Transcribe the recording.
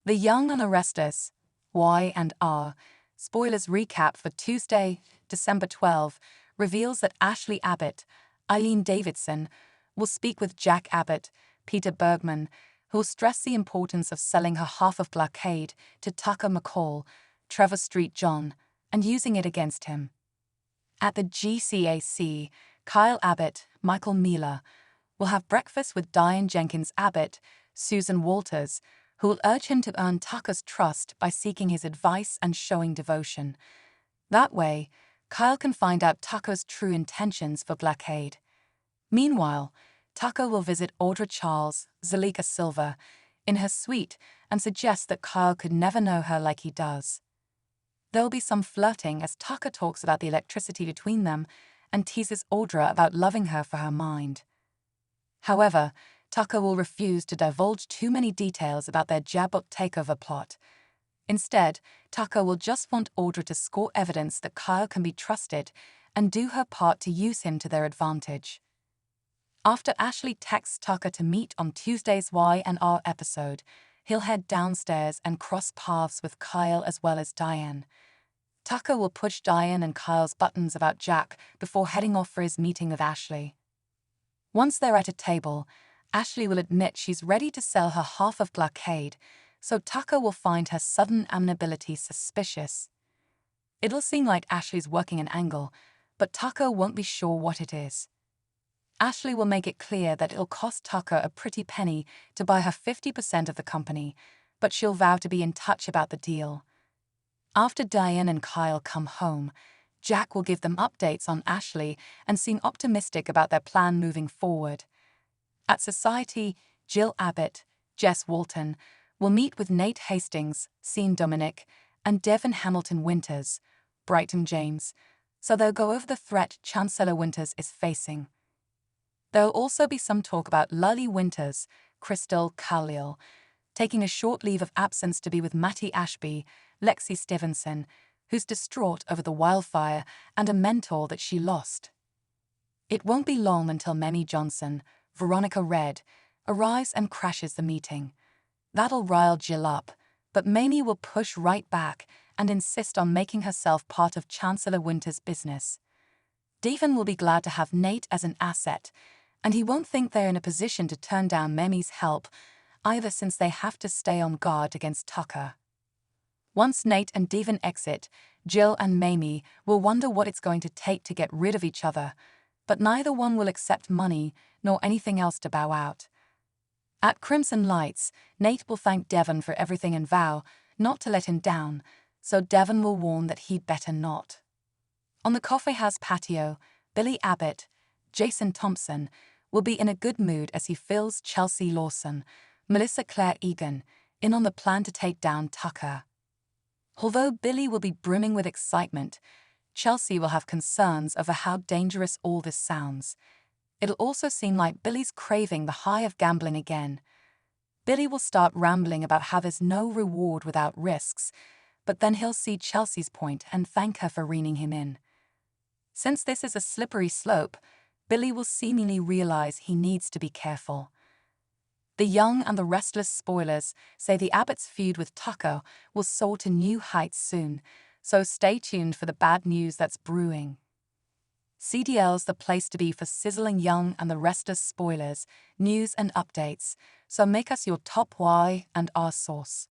The Young and the Restless, Y and R, spoilers recap for Tuesday, December 12, reveals that Ashley Abbott, Eileen Davidson, will speak with Jack Abbott, Peter Bergman, who will stress the importance of selling her half of Blockade to Tucker McCall, Trevor Street John, and using it against him. At the GCAC, Kyle Abbott, Michael Miller, will have breakfast with Diane Jenkins Abbott, Susan Walters, who will urge him to earn Tucker's trust by seeking his advice and showing devotion. That way, Kyle can find out Tucker's true intentions for Blockade. Meanwhile, Tucker will visit Audra Charles, Zalika Silver, in her suite and suggest that Kyle could never know her like he does. There'll be some flirting as Tucker talks about the electricity between them and teases Audra about loving her for her mind. However, Tucker will refuse to divulge too many details about their Jabot takeover plot. Instead, Tucker will just want Audra to score evidence that Kyle can be trusted and do her part to use him to their advantage. After Ashley texts Tucker to meet on Tuesday's Y&R episode, he'll head downstairs and cross paths with Kyle as well as Diane. Tucker will push Diane and Kyle's buttons about Jack before heading off for his meeting with Ashley. Once they're at a table, Ashley will admit she's ready to sell her half of Blockade, so Tucker will find her sudden amenability suspicious. It'll seem like Ashley's working an angle, but Tucker won't be sure what it is. Ashley will make it clear that it'll cost Tucker a pretty penny to buy her 50% of the company, but she'll vow to be in touch about the deal. After Diane and Kyle come home, Jack will give them updates on Ashley and seem optimistic about their plan moving forward. At Society, Jill Abbott, Jess Walton, will meet with Nate Hastings, Sean Dominic, and Devin Hamilton Winters, Brighton James, so they'll go over the threat Chancellor Winters is facing. There'll also be some talk about Lully Winters, Crystal Khalil, taking a short leave of absence to be with Matty Ashby, Lexi Stevenson, who's distraught over the wildfire and a mentor that she lost. It won't be long until Mamie Johnson, Veronica Red, arrives and crashes the meeting. That'll rile Jill up, but Mamie will push right back and insist on making herself part of Chancellor Winters' business. Devin will be glad to have Nate as an asset, and he won't think they're in a position to turn down Mamie's help, either, since they have to stay on guard against Tucker. Once Nate and Devin exit, Jill and Mamie will wonder what it's going to take to get rid of each other, but neither one will accept money nor anything else to bow out. At Crimson Lights, Nate will thank Devon for everything and vow not to let him down, so Devon will warn that he'd better not. On the coffee house patio, Billy Abbott, Jason Thompson, will be in a good mood as he fills Chelsea Lawson, Melissa Claire Egan, in on the plan to take down Tucker. Although Billy will be brimming with excitement, Chelsea will have concerns over how dangerous all this sounds. It'll also seem like Billy's craving the high of gambling again. Billy will start rambling about how there's no reward without risks, but then he'll see Chelsea's point and thank her for reining him in. Since this is a slippery slope, Billy will seemingly realize he needs to be careful. The Young and the Restless spoilers say the Abbotts' feud with Tucker will soar to new heights soon, so stay tuned for the bad news that's brewing. CDL's the place to be for sizzling Young and the Restless spoilers, news and updates, so make us your top Y&R source.